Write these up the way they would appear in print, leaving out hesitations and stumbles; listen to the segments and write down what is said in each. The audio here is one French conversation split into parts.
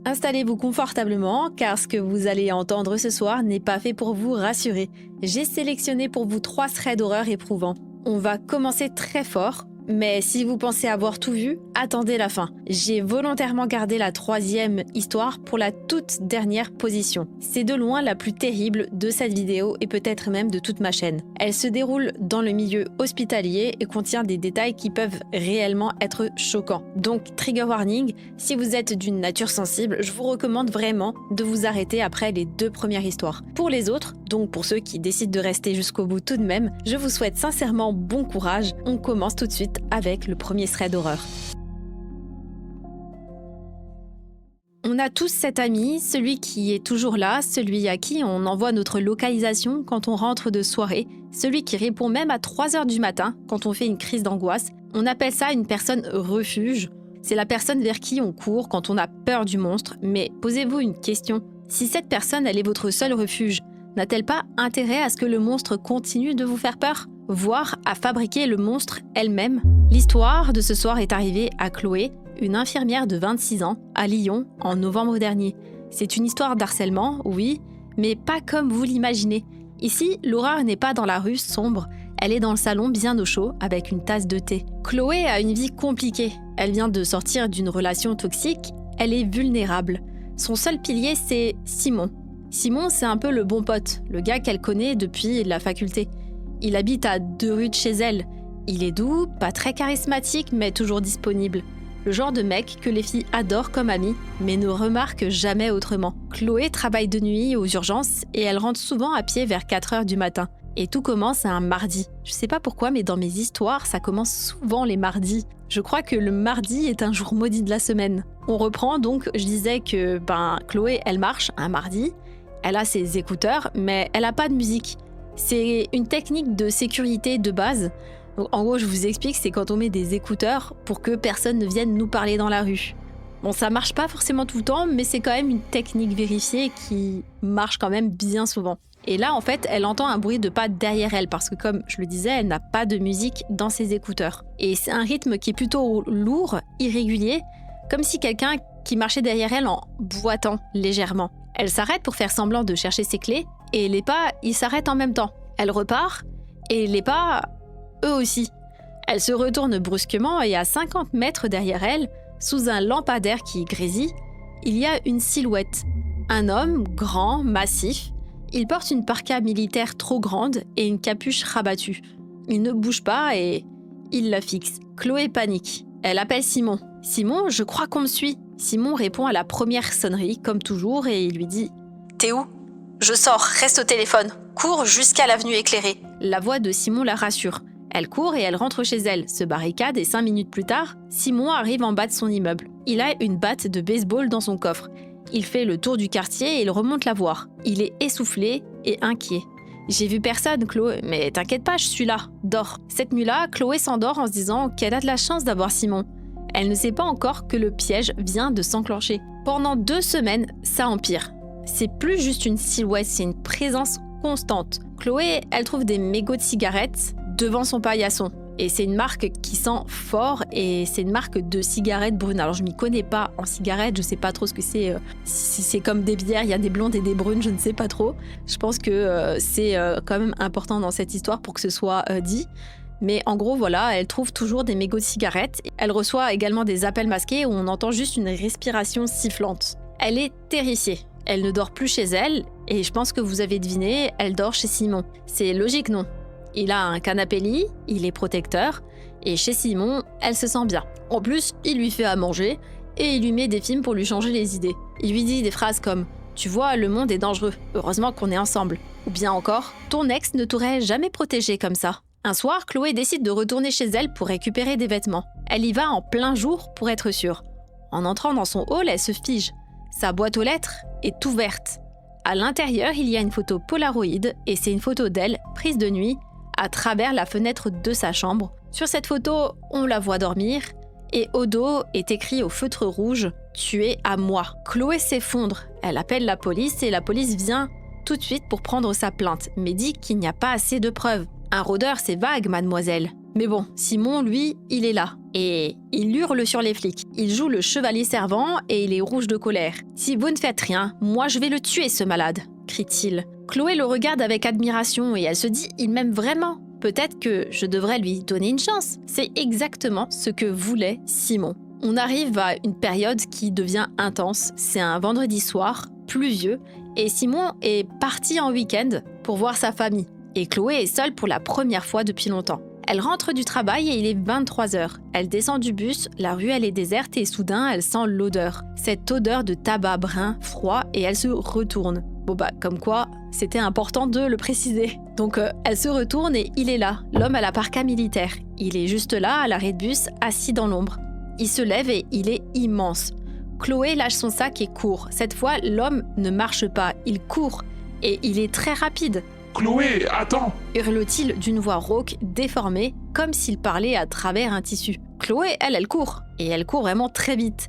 Installez-vous confortablement car ce que vous allez entendre ce soir n'est pas fait pour vous rassurer. J'ai sélectionné pour vous 3 threads d'horreur éprouvants. On va commencer très fort, mais si vous pensez avoir tout vu, attendez la fin. J'ai volontairement gardé la 3e histoire pour la toute dernière position. C'est de loin la plus terrible de cette vidéo et peut-être même de toute ma chaîne. Elle se déroule dans le milieu hospitalier et contient des détails qui peuvent réellement être choquants. Donc, trigger warning, si vous êtes d'une nature sensible, je vous recommande vraiment de vous arrêter après les 2 premières histoires. Pour les autres, donc pour ceux qui décident de rester jusqu'au bout tout de même, je vous souhaite sincèrement bon courage. On commence tout de suite avec le premier thread d'horreur. On a tous cet ami, celui qui est toujours là, celui à qui on envoie notre localisation quand on rentre de soirée, celui qui répond même à 3h du matin quand on fait une crise d'angoisse. On appelle ça une personne refuge. C'est la personne vers qui on court quand on a peur du monstre. Mais posez-vous une question. Si cette personne, elle est votre seul refuge, n'a-t-elle pas intérêt à ce que le monstre continue de vous faire peur ? Voire à fabriquer le monstre elle-même. L'histoire de ce soir est arrivée à Chloé, une infirmière de 26 ans, à Lyon, en novembre dernier. C'est une histoire d'harcèlement, oui, mais pas comme vous l'imaginez. Ici, l'horreur n'est pas dans la rue sombre, elle est dans le salon bien au chaud, avec une tasse de thé. Chloé a une vie compliquée. Elle vient de sortir d'une relation toxique, elle est vulnérable. Son seul pilier, c'est Simon. Simon, c'est un peu le bon pote, le gars qu'elle connaît depuis la faculté. Il habite à 2 rues de chez elle. Il est doux, pas très charismatique, mais toujours disponible. Le genre de mec que les filles adorent comme ami, mais ne remarquent jamais autrement. Chloé travaille de nuit aux urgences et elle rentre souvent à pied vers 4h du matin. Et tout commence un mardi. Je sais pas pourquoi, mais dans mes histoires, ça commence souvent les mardis. Je crois que le mardi est un jour maudit de la semaine. On reprend donc, je disais que Chloé, elle marche un mardi. Elle a ses écouteurs, mais elle a pas de musique. C'est une technique de sécurité de base. Donc, en gros, je vous explique, c'est quand on met des écouteurs pour que personne ne vienne nous parler dans la rue. Bon, ça marche pas forcément tout le temps, mais c'est quand même une technique vérifiée qui marche quand même bien souvent. Et là, en fait, elle entend un bruit de pas derrière elle, parce que comme je le disais, elle n'a pas de musique dans ses écouteurs. Et c'est un rythme qui est plutôt lourd, irrégulier, comme si quelqu'un qui marchait derrière elle en boitant légèrement. Elle s'arrête pour faire semblant de chercher ses clés, et les pas, ils s'arrêtent en même temps. Elle repart, et les pas, eux aussi. Elle se retourne brusquement, et à 50 mètres derrière elle, sous un lampadaire qui grésille, il y a une silhouette. Un homme, grand, massif. Il porte une parka militaire trop grande et une capuche rabattue. Il ne bouge pas et il la fixe. Chloé panique. Elle appelle Simon. « Simon, je crois qu'on me suit. » Simon répond à la première sonnerie, comme toujours, et il lui dit « T'es où ? Je sors, reste au téléphone. Cours jusqu'à l'avenue éclairée. » La voix de Simon la rassure. Elle court et elle rentre chez elle, se barricade et 5 minutes plus tard, Simon arrive en bas de son immeuble. Il a une batte de baseball dans son coffre. Il fait le tour du quartier et il remonte la voir. Il est essoufflé et inquiet. « J'ai vu personne, Chloé, mais t'inquiète pas, je suis là, dors. » Cette nuit-là, Chloé s'endort en se disant qu'elle a de la chance d'avoir Simon. Elle ne sait pas encore que le piège vient de s'enclencher. Pendant 2 semaines, ça empire. C'est plus juste une silhouette, c'est une présence constante. Chloé, elle trouve des mégots de cigarettes devant son paillasson. Et c'est une marque qui sent fort et c'est une marque de cigarettes brunes. Alors je m'y connais pas en cigarettes, je sais pas trop ce que c'est. Si c'est comme des bières, il y a des blondes et des brunes, je ne sais pas trop. Je pense que c'est quand même important dans cette histoire pour que ce soit dit. Mais en gros, voilà, elle trouve toujours des mégots de cigarettes. Elle reçoit également des appels masqués où on entend juste une respiration sifflante. Elle est terrifiée. Elle ne dort plus chez elle et je pense que vous avez deviné, elle dort chez Simon. C'est logique, non ? Il a un canapé-lit, il est protecteur, et chez Simon, elle se sent bien. En plus, il lui fait à manger, et il lui met des films pour lui changer les idées. Il lui dit des phrases comme « Tu vois, le monde est dangereux, heureusement qu'on est ensemble ». Ou bien encore « Ton ex ne t'aurait jamais protégé comme ça ». Un soir, Chloé décide de retourner chez elle pour récupérer des vêtements. Elle y va en plein jour pour être sûre. En entrant dans son hall, elle se fige. Sa boîte aux lettres est ouverte. À l'intérieur, il y a une photo Polaroid, et c'est une photo d'elle, prise de nuit, à travers la fenêtre de sa chambre. Sur cette photo, on la voit dormir et au dos est écrit au feutre rouge « Tué à moi ». Chloé s'effondre. Elle appelle la police et la police vient tout de suite pour prendre sa plainte, mais dit qu'il n'y a pas assez de preuves. Un rôdeur, c'est vague, mademoiselle. Mais bon, Simon, lui, il est là. Et il hurle sur les flics. Il joue le chevalier servant et il est rouge de colère. « Si vous ne faites rien, moi je vais le tuer ce malade !» crie-t-il. Chloé le regarde avec admiration et elle se dit « Il m'aime vraiment !» Peut-être que je devrais lui donner une chance. C'est exactement ce que voulait Simon. On arrive à une période qui devient intense. C'est un vendredi soir, pluvieux, et Simon est parti en week-end pour voir sa famille. Et Chloé est seule pour la première fois depuis longtemps. Elle rentre du travail et il est 23h. Elle descend du bus, la rue elle est déserte et soudain elle sent l'odeur. Cette odeur de tabac brun, froid, et elle se retourne. Bon comme quoi, c'était important de le préciser. Donc elle se retourne et il est là, l'homme à la parka militaire. Il est juste là, à l'arrêt de bus, assis dans l'ombre. Il se lève et il est immense. Chloé lâche son sac et court. Cette fois, l'homme ne marche pas, il court. Et il est très rapide. « Chloé, attends !» hurle-t-il d'une voix rauque, déformée, comme s'il parlait à travers un tissu. Chloé, elle court. Et elle court vraiment très vite.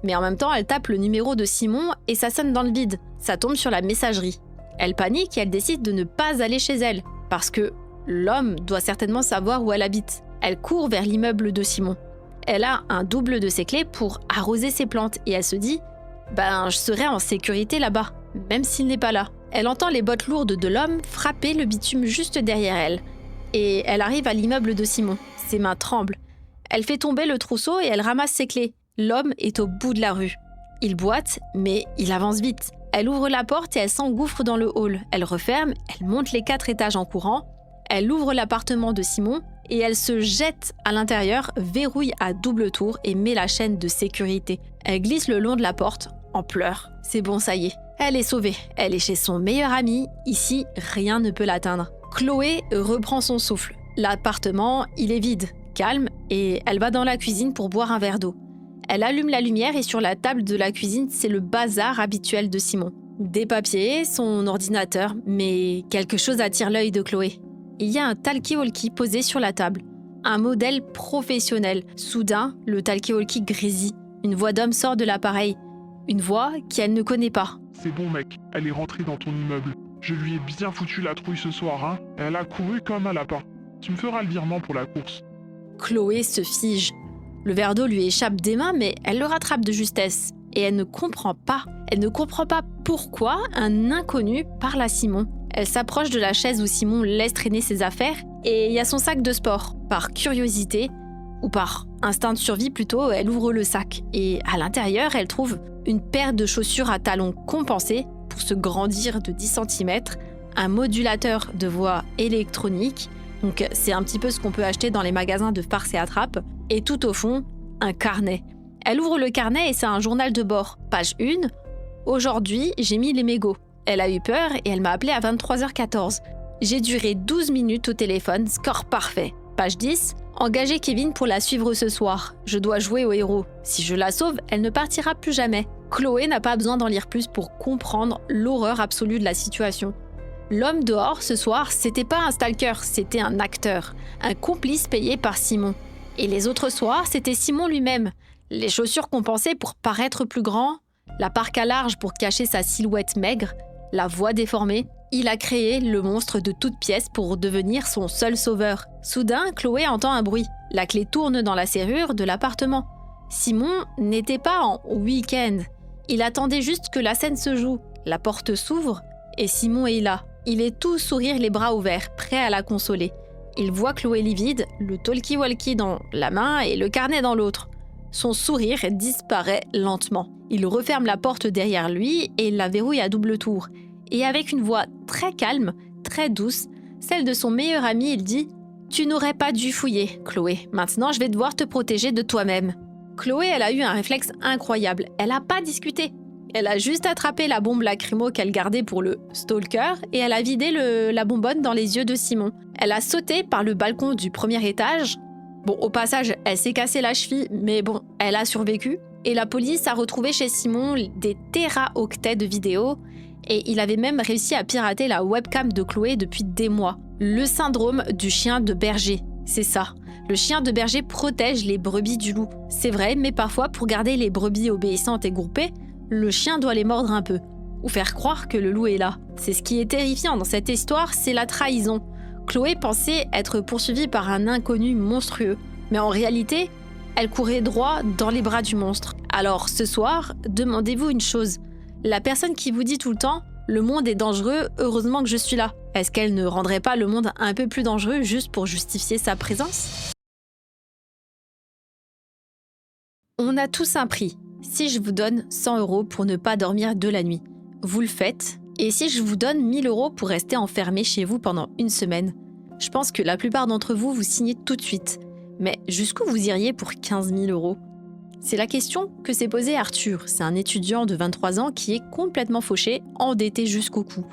Mais en même temps, elle tape le numéro de Simon et ça sonne dans le vide. Ça tombe sur la messagerie. Elle panique et elle décide de ne pas aller chez elle. Parce que l'homme doit certainement savoir où elle habite. Elle court vers l'immeuble de Simon. Elle a un double de ses clés pour arroser ses plantes. Et elle se dit « je serai en sécurité là-bas, même s'il n'est pas là. » Elle entend les bottes lourdes de l'homme frapper le bitume juste derrière elle. Et elle arrive à l'immeuble de Simon. Ses mains tremblent. Elle fait tomber le trousseau et elle ramasse ses clés. L'homme est au bout de la rue. Il boite, mais il avance vite. Elle ouvre la porte et elle s'engouffre dans le hall. Elle referme, elle monte les 4 étages en courant. Elle ouvre l'appartement de Simon et elle se jette à l'intérieur, verrouille à double tour et met la chaîne de sécurité. Elle glisse le long de la porte, en pleurs. C'est bon, ça y est. Elle est sauvée. Elle est chez son meilleur ami. Ici, rien ne peut l'atteindre. Chloé reprend son souffle. L'appartement, il est vide, calme, et elle va dans la cuisine pour boire un verre d'eau. Elle allume la lumière et sur la table de la cuisine, c'est le bazar habituel de Simon. Des papiers, son ordinateur, mais quelque chose attire l'œil de Chloé. Il y a un talkie-walkie posé sur la table. Un modèle professionnel. Soudain, le talkie-walkie grésille. Une voix d'homme sort de l'appareil. Une voix qu'elle ne connaît pas. « C'est bon mec, elle est rentrée dans ton immeuble. Je lui ai bien foutu la trouille ce soir, hein. Elle a couru comme un lapin. Tu me feras le virement pour la course. » Chloé se fige. Le verre d'eau lui échappe des mains, mais elle le rattrape de justesse. Et elle ne comprend pas. Elle ne comprend pas pourquoi un inconnu parle à Simon. Elle s'approche de la chaise où Simon laisse traîner ses affaires et il y a son sac de sport. Par curiosité, ou par instinct de survie plutôt, elle ouvre le sac. Et à l'intérieur, elle trouve une paire de chaussures à talons compensés pour se grandir de 10 cm, un modulateur de voix électronique, donc c'est un petit peu ce qu'on peut acheter dans les magasins de farce et attrape, et tout au fond, un carnet. Elle ouvre le carnet et c'est un journal de bord. Page 1, aujourd'hui, j'ai mis les mégots. Elle a eu peur et elle m'a appelé à 23h14. J'ai duré 12 minutes au téléphone, score parfait. Page 10, engager Kevin pour la suivre ce soir. Je dois jouer au héros. Si je la sauve, elle ne partira plus jamais. Chloé n'a pas besoin d'en lire plus pour comprendre l'horreur absolue de la situation. L'homme dehors ce soir, c'était pas un stalker, c'était un acteur, un complice payé par Simon. Et les autres soirs, c'était Simon lui-même. Les chaussures compensées pour paraître plus grand, la parka large pour cacher sa silhouette maigre, la voix déformée. Il a créé le monstre de toutes pièces pour devenir son seul sauveur. Soudain, Chloé entend un bruit. La clé tourne dans la serrure de l'appartement. Simon n'était pas en week-end. Il attendait juste que la scène se joue. La porte s'ouvre et Simon est là. Il est tout sourire, les bras ouverts, prêt à la consoler. Il voit Chloé livide, le talkie-walkie dans la main et le carnet dans l'autre. Son sourire disparaît lentement. Il referme la porte derrière lui et la verrouille à double tour. Et avec une voix très calme, très douce, celle de son meilleur ami, il dit « Tu n'aurais pas dû fouiller, Chloé. Maintenant, je vais devoir te protéger de toi-même. » Chloé, elle a eu un réflexe incroyable. Elle n'a pas discuté. Elle a juste attrapé la bombe lacrymo qu'elle gardait pour le stalker et elle a vidé la bonbonne dans les yeux de Simon. Elle a sauté par le balcon du premier étage. Bon, au passage, elle s'est cassé la cheville, mais bon, elle a survécu. Et la police a retrouvé chez Simon des téraoctets de vidéos et il avait même réussi à pirater la webcam de Chloé depuis des mois. Le syndrome du chien de berger, c'est ça. Le chien de berger protège les brebis du loup. C'est vrai, mais parfois, pour garder les brebis obéissantes et groupées, le chien doit les mordre un peu, ou faire croire que le loup est là. C'est ce qui est terrifiant dans cette histoire, c'est la trahison. Chloé pensait être poursuivie par un inconnu monstrueux, mais en réalité, elle courait droit dans les bras du monstre. Alors ce soir, demandez-vous une chose. La personne qui vous dit tout le temps « Le monde est dangereux, heureusement que je suis là », est-ce qu'elle ne rendrait pas le monde un peu plus dangereux juste pour justifier sa présence ? On a tous un prix. Si je vous donne 100 € pour ne pas dormir de la nuit, vous le faites. Et si je vous donne 1000 € pour rester enfermé chez vous pendant une semaine, je pense que la plupart d'entre vous, vous signez tout de suite. Mais jusqu'où vous iriez pour 15 000 €? C'est la question que s'est posée Arthur. C'est un étudiant de 23 ans qui est complètement fauché, endetté jusqu'au cou.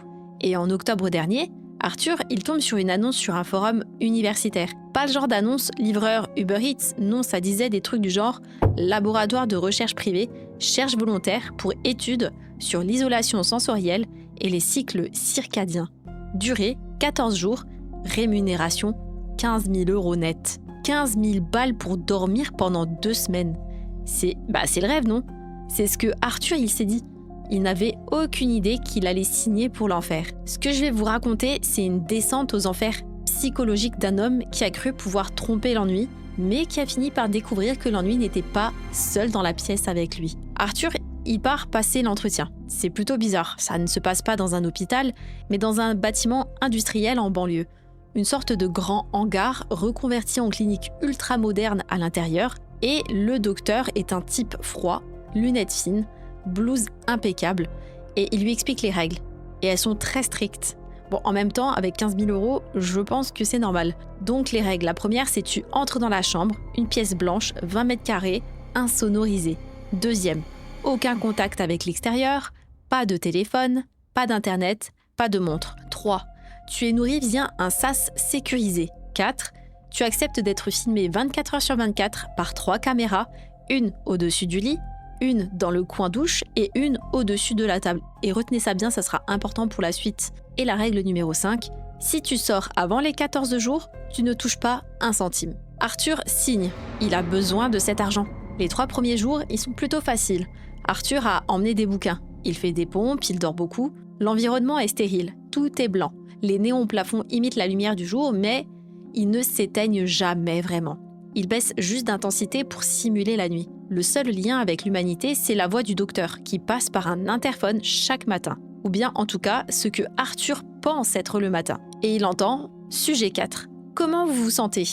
Et en octobre dernier, Arthur, il tombe sur une annonce sur un forum universitaire. Pas le genre d'annonce livreur Uber Eats, non, ça disait des trucs du genre « Laboratoire de recherche privée, cherche volontaire pour études sur l'isolation sensorielle et les cycles circadiens. Durée 14 jours, rémunération 15 000 € net. 15 000 balles pour dormir pendant 2 semaines. C'est le rêve, non? C'est ce que Arthur il s'est dit. Il n'avait aucune idée qu'il allait signer pour l'enfer. Ce que je vais vous raconter, c'est une descente aux enfers psychologiques d'un homme qui a cru pouvoir tromper l'ennui, mais qui a fini par découvrir que l'ennui n'était pas seul dans la pièce avec lui. Arthur, il part passer l'entretien. C'est plutôt bizarre, ça ne se passe pas dans un hôpital, mais dans un bâtiment industriel en banlieue. Une sorte de grand hangar reconverti en clinique ultra moderne à l'intérieur, et le docteur est un type froid, lunettes fines, blouse impeccable, et il lui explique les règles. Et elles sont très strictes. Bon, en même temps, avec 15 000 €, je pense que c'est normal. Donc les règles, la première, c'est tu entres dans la chambre, une pièce blanche, 20 mètres carrés, insonorisée. Deuxième, aucun contact avec l'extérieur, pas de téléphone, pas d'internet, pas de montre. 3. Tu es nourri via un sas sécurisé. 4. Tu acceptes d'être filmé 24 heures sur 24 par 3 caméras, une au-dessus du lit, une dans le coin douche et une au-dessus de la table. Et retenez ça bien, ça sera important pour la suite. Et la règle numéro 5, si tu sors avant les 14 jours, tu ne touches pas un centime. Arthur signe, il a besoin de cet argent. Les 3 premiers jours, ils sont plutôt faciles. Arthur a emmené des bouquins, il fait des pompes, il dort beaucoup. L'environnement est stérile, tout est blanc. Les néons au plafond imitent la lumière du jour, mais ils ne s'éteignent jamais vraiment. Ils baissent juste d'intensité pour simuler la nuit. Le seul lien avec l'humanité, c'est la voix du docteur, qui passe par un interphone chaque matin. Ou bien, en tout cas, ce que Arthur pense être le matin. Et il entend « Sujet 4. Comment vous vous sentez ?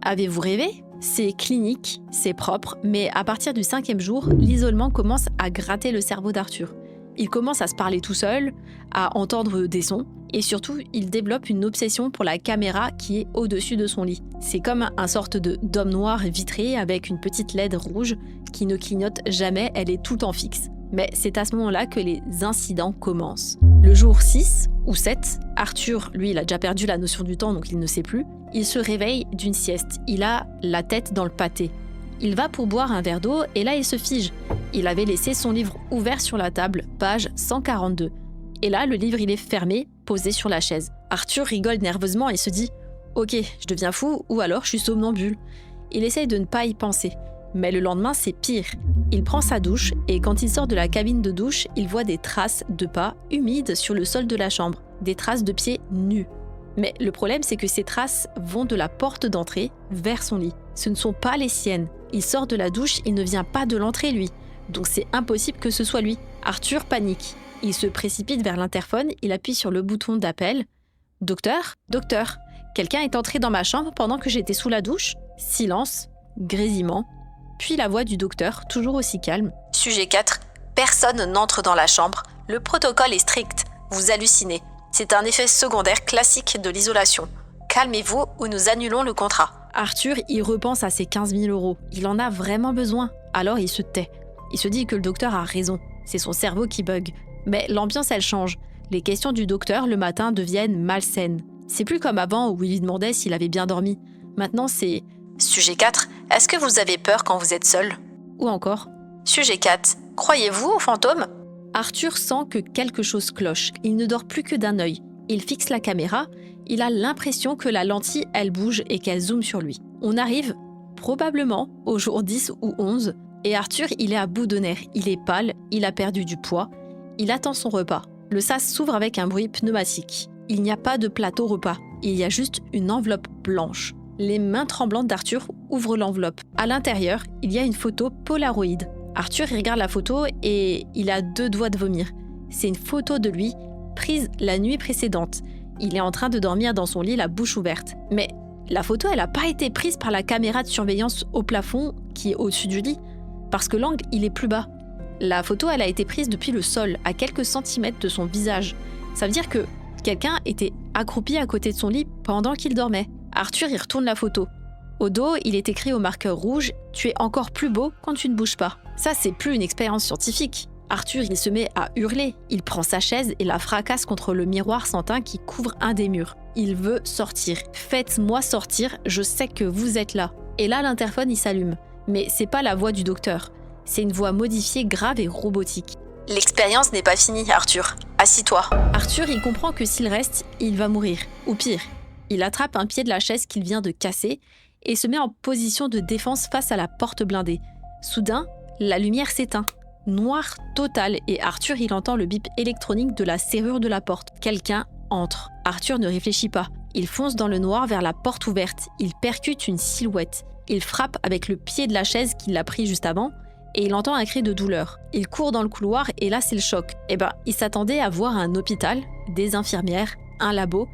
Avez-vous rêvé ? C'est clinique, c'est propre, mais à partir du 5e jour, l'isolement commence à gratter le cerveau d'Arthur. Il commence à se parler tout seul, à entendre des sons, et surtout, il développe une obsession pour la caméra qui est au-dessus de son lit. C'est comme un sorte d'homme noir vitré avec une petite LED rouge qui ne clignote jamais, elle est tout le temps fixe. Mais c'est à ce moment-là que les incidents commencent. Le jour 6 ou 7, Arthur, lui, il a déjà perdu la notion du temps, donc il ne sait plus. Il se réveille d'une sieste. Il a la tête dans le pâté. Il va pour boire un verre d'eau et là, il se fige. Il avait laissé son livre ouvert sur la table, page 142. Et là, le livre, il est fermé, posé sur la chaise. Arthur rigole nerveusement et se dit « Ok, je deviens fou ou alors je suis somnambule ». Il essaye de ne pas y penser. Mais le lendemain, c'est pire. Il prend sa douche et quand il sort de la cabine de douche, il voit des traces de pas humides sur le sol de la chambre. Des traces de pieds nus. Mais le problème, c'est que ces traces vont de la porte d'entrée vers son lit. Ce ne sont pas les siennes. Il sort de la douche, il ne vient pas de l'entrée, lui. Donc c'est impossible que ce soit lui. Arthur panique. Il se précipite vers l'interphone, il appuie sur le bouton d'appel. « Docteur ? Docteur ? Quelqu'un est entré dans ma chambre pendant que j'étais sous la douche ?» Silence, grésillement. Puis la voix du docteur, toujours aussi calme. « Sujet 4. Personne n'entre dans la chambre. Le protocole est strict. Vous hallucinez. C'est un effet secondaire classique de l'isolation. Calmez-vous ou nous annulons le contrat. » Arthur y repense à ses 15 000 €. Il en a vraiment besoin. Alors il se tait. Il se dit que le docteur a raison. C'est son cerveau qui bug. Mais l'ambiance, elle change. Les questions du docteur le matin deviennent malsaines. C'est plus comme avant où il lui demandait s'il avait bien dormi. Maintenant, c'est « Sujet 4. Est-ce que vous avez peur quand vous êtes seul ?» Ou encore « Sujet 4. Croyez-vous aux fantômes ?» Arthur sent que quelque chose cloche. Il ne dort plus que d'un œil. Il fixe la caméra. Il a l'impression que la lentille, elle bouge et qu'elle zoome sur lui. On arrive, probablement, au jour 10 ou 11, et Arthur, il est à bout de nerfs. Il est pâle, il a perdu du poids. Il attend son repas. Le sas s'ouvre avec un bruit pneumatique. Il n'y a pas de plateau repas. il y a juste une enveloppe blanche. Les mains tremblantes d'Arthur ouvrent l'enveloppe. À l'intérieur, il y a une photo Polaroid. Arthur il regarde la photo et il a 2 doigts de vomir. C'est une photo de lui, prise la nuit précédente. Il est en train de dormir dans son lit, la bouche ouverte. Mais la photo, elle n'a pas été prise par la caméra de surveillance au plafond qui est au-dessus du lit, parce que l'angle, il est plus bas. La photo, elle a été prise depuis le sol, à quelques centimètres de son visage. Ça veut dire que quelqu'un était accroupi à côté de son lit pendant qu'il dormait. Arthur y retourne la photo. Au dos, il est écrit au marqueur rouge « Tu es encore plus beau quand tu ne bouges pas ». Ça, c'est plus une expérience scientifique. Arthur, il se met à hurler. Il prend sa chaise et la fracasse contre le miroir sans teint qui couvre un des murs. Il veut sortir. « Faites-moi sortir, je sais que vous êtes là ». Et là, l'interphone, il s'allume. Mais c'est pas la voix du docteur. C'est une voix modifiée, grave et robotique. « L'expérience n'est pas finie, Arthur. Assis-toi. » Arthur, il comprend que s'il reste, il va mourir. Ou pire, il attrape un pied de la chaise qu'il vient de casser et se met en position de défense face à la porte blindée. Soudain, la lumière s'éteint. Noir total et Arthur, il entend le bip électronique de la serrure de la porte. Quelqu'un entre. Arthur ne réfléchit pas. Il fonce dans le noir vers la porte ouverte. Il percute une silhouette. Il frappe avec le pied de la chaise qu'il a pris juste avant et il entend un cri de douleur. Il court dans le couloir et là, c'est le choc. Il s'attendait à voir un hôpital, des infirmières, un labo.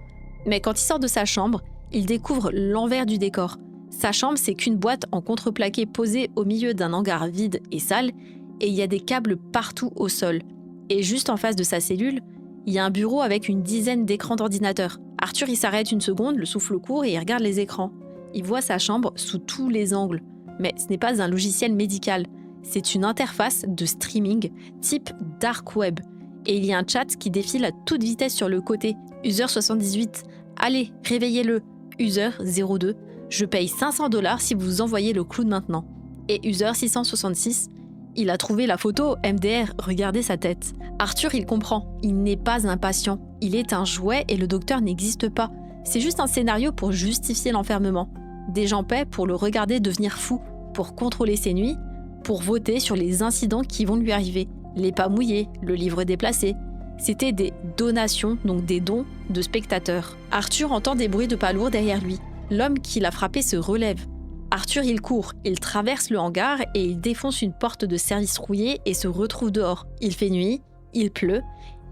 Mais quand il sort de sa chambre, il découvre l'envers du décor. Sa chambre, c'est qu'une boîte en contreplaqué posée au milieu d'un hangar vide et sale, et il y a des câbles partout au sol. Et juste en face de sa cellule, il y a un bureau avec une dizaine d'écrans d'ordinateur. Arthur, il s'arrête une seconde, le souffle court et il regarde les écrans. Il voit sa chambre sous tous les angles. Mais ce n'est pas un logiciel médical, c'est une interface de streaming type dark web. Et il y a un chat qui défile à toute vitesse sur le côté. User 78, allez, réveillez-le. User 02, je paye 500 $ si vous envoyez le clown maintenant. Et User 666, il a trouvé la photo MDR, regardez sa tête. Arthur, il comprend, il n'est pas un patient. Il est un jouet et le docteur n'existe pas. C'est juste un scénario pour justifier l'enfermement. Des gens paient pour le regarder devenir fou, pour contrôler ses nuits, pour voter sur les incidents qui vont lui arriver. Les pas mouillés, le livre déplacé. C'était des donations, donc des dons de spectateurs. Arthur entend des bruits de pas lourds derrière lui. L'homme qui l'a frappé se relève. Arthur, il court, il traverse le hangar et il défonce une porte de service rouillée et se retrouve dehors. Il fait nuit, il pleut,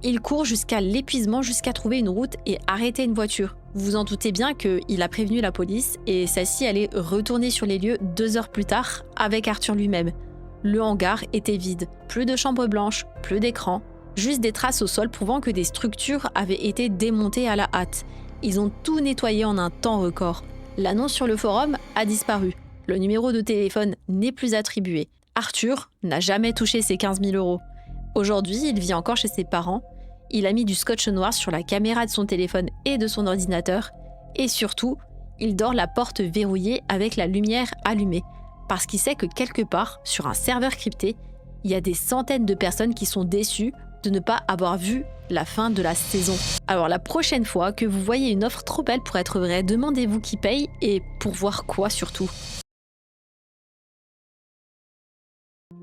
il court jusqu'à l'épuisement jusqu'à trouver une route et arrêter une voiture. Vous vous en doutez bien qu'il a prévenu la police et celle-ci allait retourner sur les lieux 2 heures plus tard avec Arthur lui-même. Le hangar était vide, plus de chambres blanches, plus d'écrans, juste des traces au sol prouvant que des structures avaient été démontées à la hâte. Ils ont tout nettoyé en un temps record. L'annonce sur le forum a disparu. Le numéro de téléphone n'est plus attribué. Arthur n'a jamais touché ses 15 000 €. Aujourd'hui, il vit encore chez ses parents. Il a mis du scotch noir sur la caméra de son téléphone et de son ordinateur. Et surtout, il dort la porte verrouillée avec la lumière allumée. Parce qu'il sait que quelque part, sur un serveur crypté, il y a des centaines de personnes qui sont déçues de ne pas avoir vu la fin de la saison. Alors la prochaine fois que vous voyez une offre trop belle pour être vraie, demandez-vous qui paye et pour voir quoi surtout.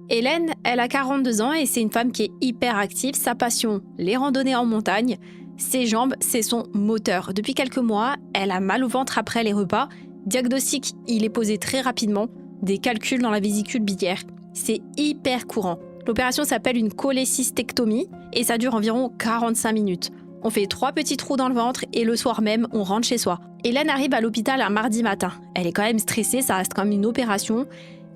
Hélène, elle a 42 ans et c'est une femme qui est hyper active. Sa passion, les randonnées en montagne. Ses jambes, c'est son moteur. Depuis quelques mois, elle a mal au ventre après les repas. Diagnostic, il est posé très rapidement. Des calculs dans la vésicule biliaire. C'est hyper courant. L'opération s'appelle une cholécystectomie et ça dure environ 45 minutes. On fait 3 petits trous dans le ventre et le soir même, on rentre chez soi. Hélène arrive à l'hôpital un mardi matin. Elle est quand même stressée, ça reste quand même une opération,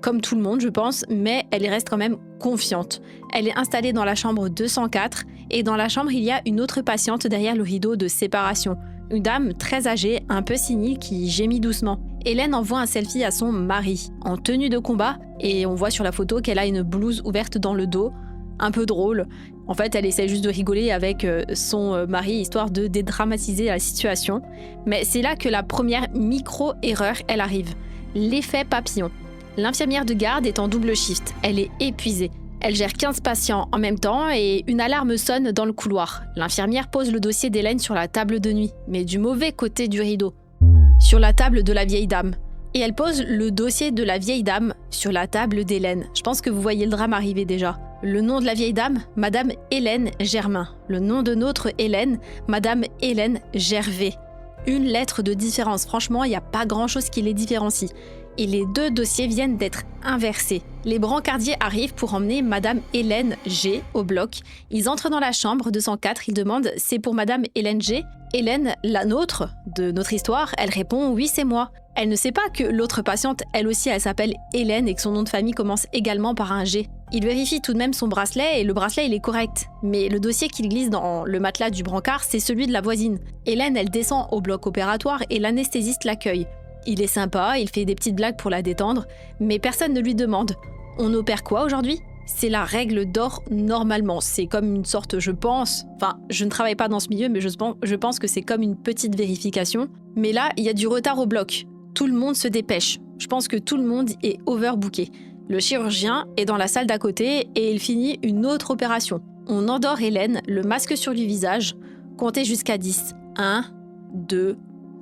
comme tout le monde je pense, mais elle reste quand même confiante. Elle est installée dans la chambre 204 et dans la chambre il y a une autre patiente derrière le rideau de séparation. Une dame très âgée, un peu cynique qui gémit doucement. Hélène envoie un selfie à son mari, en tenue de combat, et on voit sur la photo qu'elle a une blouse ouverte dans le dos, un peu drôle. En fait, elle essaie juste de rigoler avec son mari, histoire de dédramatiser la situation. Mais c'est là que la première micro-erreur, elle arrive. L'effet papillon. L'infirmière de garde est en double shift, elle est épuisée. Elle gère 15 patients en même temps et une alarme sonne dans le couloir. L'infirmière pose le dossier d'Hélène sur la table de nuit, mais du mauvais côté du rideau, sur la table de la vieille dame. Et elle pose le dossier de la vieille dame sur la table d'Hélène. Je pense que vous voyez le drame arriver déjà. Le nom de la vieille dame, Madame Hélène Germain. Le nom de notre Hélène, Madame Hélène Gervais. Une lettre de différence. Franchement, il n'y a pas grand-chose qui les différencie. Et les deux dossiers viennent d'être inversés. Les brancardiers arrivent pour emmener Madame Hélène G au bloc. Ils entrent dans la chambre 204, ils demandent « C'est pour Madame Hélène G ?» Hélène, la nôtre, de notre histoire, elle répond « Oui, c'est moi ». Elle ne sait pas que l'autre patiente, elle aussi, elle s'appelle Hélène et que son nom de famille commence également par un G. Il vérifie tout de même son bracelet et le bracelet, il est correct. Mais le dossier qu'il glisse dans le matelas du brancard, c'est celui de la voisine. Hélène, elle descend au bloc opératoire et l'anesthésiste l'accueille. Il est sympa, il fait des petites blagues pour la détendre, mais personne ne lui demande « On opère quoi aujourd'hui ?» C'est la règle d'or normalement. C'est comme une sorte, je pense... Enfin, je ne travaille pas dans ce milieu, mais je pense que c'est comme une petite vérification. Mais là, il y a du retard au bloc. Tout le monde se dépêche. Je pense que tout le monde est overbooké. Le chirurgien est dans la salle d'à côté et il finit une autre opération. On endort Hélène, le masque sur le visage. Comptez jusqu'à 10. 1, 2,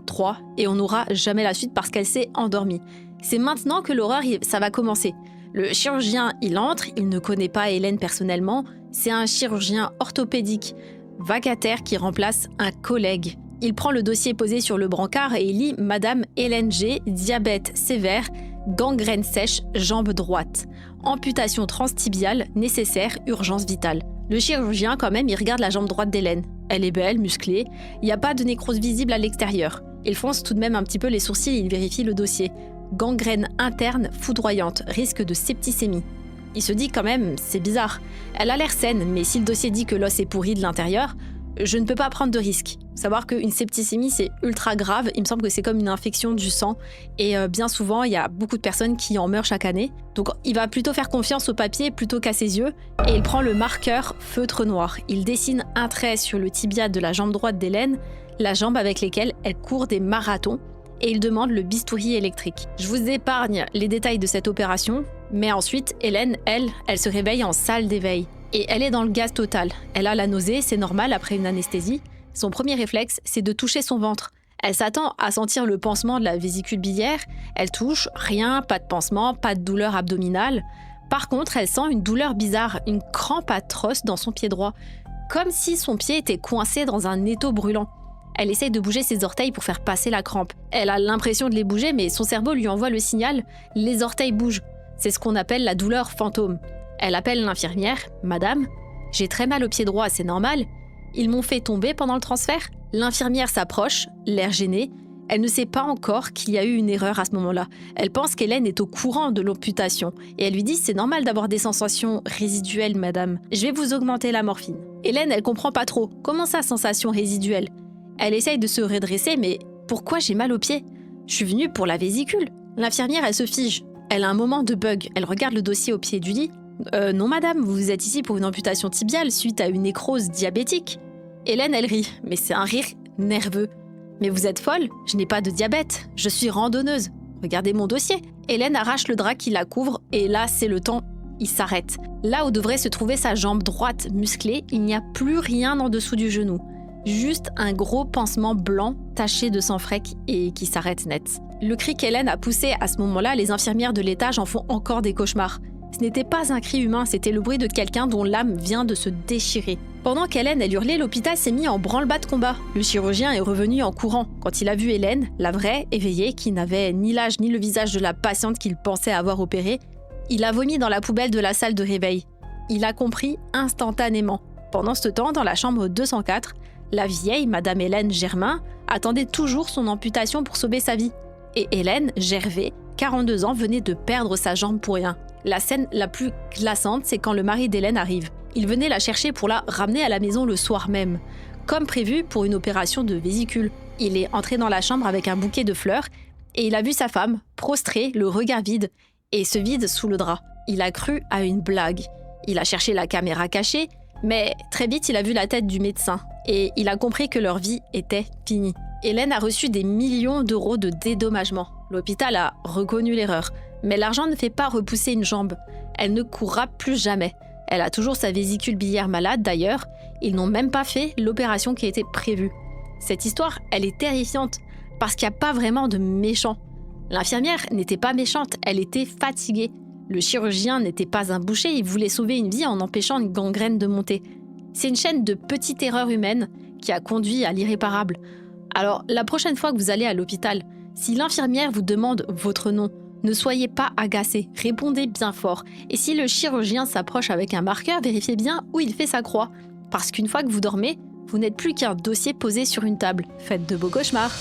3. Et on n'aura jamais la suite parce qu'elle s'est endormie. C'est maintenant que l'horreur, ça va commencer. Le chirurgien, il entre, il ne connaît pas Hélène personnellement. C'est un chirurgien orthopédique, vacataire qui remplace un collègue. Il prend le dossier posé sur le brancard et il lit « Madame Hélène G, diabète sévère, gangrène sèche, jambe droite. Amputation transtibiale, nécessaire, urgence vitale. » Le chirurgien, quand même, il regarde la jambe droite d'Hélène. Elle est belle, musclée, il n'y a pas de nécrose visible à l'extérieur. Il fronce tout de même un petit peu les sourcils et il vérifie le dossier. Gangrène interne foudroyante, risque de septicémie. Il se dit quand même, c'est bizarre. Elle a l'air saine, mais si le dossier dit que l'os est pourri de l'intérieur, je ne peux pas prendre de risque. Savoir qu'une septicémie, c'est ultra grave. Il me semble que c'est comme une infection du sang. Et bien souvent, il y a beaucoup de personnes qui en meurent chaque année. Donc il va plutôt faire confiance au papier plutôt qu'à ses yeux. Et il prend le marqueur feutre noir. Il dessine un trait sur le tibia de la jambe droite d'Hélène, la jambe avec laquelle elle court des marathons. Et il demande le bistouri électrique. Je vous épargne les détails de cette opération. Mais ensuite, Hélène, elle se réveille en salle d'éveil. Et elle est dans le gaz total. Elle a la nausée, c'est normal après une anesthésie. Son premier réflexe, c'est de toucher son ventre. Elle s'attend à sentir le pansement de la vésicule biliaire. Elle touche, rien, pas de pansement, pas de douleur abdominale. Par contre, elle sent une douleur bizarre, une crampe atroce dans son pied droit. Comme si son pied était coincé dans un étau brûlant. Elle essaye de bouger ses orteils pour faire passer la crampe. Elle a l'impression de les bouger, mais son cerveau lui envoie le signal « les orteils bougent ». C'est ce qu'on appelle la douleur fantôme. Elle appelle l'infirmière « Madame, j'ai très mal au pied droit, c'est normal ? Ils m'ont fait tomber pendant le transfert ?» L'infirmière s'approche, l'air gênée. Elle ne sait pas encore qu'il y a eu une erreur à ce moment-là. Elle pense qu'Hélène est au courant de l'amputation. Et elle lui dit « C'est normal d'avoir des sensations résiduelles, madame. Je vais vous augmenter la morphine. » Hélène, elle comprend pas trop. Comment ça, sensation résiduelle ? Elle essaye de se redresser, mais pourquoi j'ai mal au pied ? Je suis venue pour la vésicule. L'infirmière, elle se fige. Elle a un moment de bug. Elle regarde le dossier au pied du lit. Non madame, vous êtes ici pour une amputation tibiale suite à une nécrose diabétique. Hélène, elle rit, mais c'est un rire nerveux. Mais vous êtes folle, je n'ai pas de diabète, je suis randonneuse. Regardez mon dossier. Hélène arrache le drap qui la couvre et là, c'est le temps, il s'arrête. Là où devrait se trouver sa jambe droite musclée, il n'y a plus rien en dessous du genou. Juste un gros pansement blanc taché de sang frais et qui s'arrête net. Le cri qu'Hélène a poussé à ce moment-là, les infirmières de l'étage en font encore des cauchemars. Ce n'était pas un cri humain, c'était le bruit de quelqu'un dont l'âme vient de se déchirer. Pendant qu'Hélène, elle hurlait, l'hôpital s'est mis en branle-bas de combat. Le chirurgien est revenu en courant. Quand il a vu Hélène, la vraie, éveillée, qui n'avait ni l'âge ni le visage de la patiente qu'il pensait avoir opérée, il a vomi dans la poubelle de la salle de réveil. Il a compris instantanément. Pendant ce temps, dans la chambre 204, la vieille Madame Hélène Germain attendait toujours son amputation pour sauver sa vie. Et Hélène Gervais, 42 ans, venait de perdre sa jambe pour rien. La scène la plus glaçante, c'est quand le mari d'Hélène arrive. Il venait la chercher pour la ramener à la maison le soir même, comme prévu pour une opération de vésicule. Il est entré dans la chambre avec un bouquet de fleurs et il a vu sa femme, prostrée, le regard vide, et se vide sous le drap. Il a cru à une blague. Il a cherché la caméra cachée, mais très vite il a vu la tête du médecin et il a compris que leur vie était finie. Hélène a reçu des millions d'euros de dédommagement. L'hôpital a reconnu l'erreur. Mais l'argent ne fait pas repousser une jambe. Elle ne courra plus jamais. Elle a toujours sa vésicule biliaire malade d'ailleurs. Ils n'ont même pas fait l'opération qui était prévue. Cette histoire, elle est terrifiante parce qu'il n'y a pas vraiment de méchant. L'infirmière n'était pas méchante, elle était fatiguée. Le chirurgien n'était pas un boucher, il voulait sauver une vie en empêchant une gangrène de monter. C'est une chaîne de petites erreurs humaines qui a conduit à l'irréparable. Alors, la prochaine fois que vous allez à l'hôpital, si l'infirmière vous demande votre nom, ne soyez pas agacé, répondez bien fort. Et si le chirurgien s'approche avec un marqueur, vérifiez bien où il fait sa croix. Parce qu'une fois que vous dormez, vous n'êtes plus qu'un dossier posé sur une table. Faites de beaux cauchemars.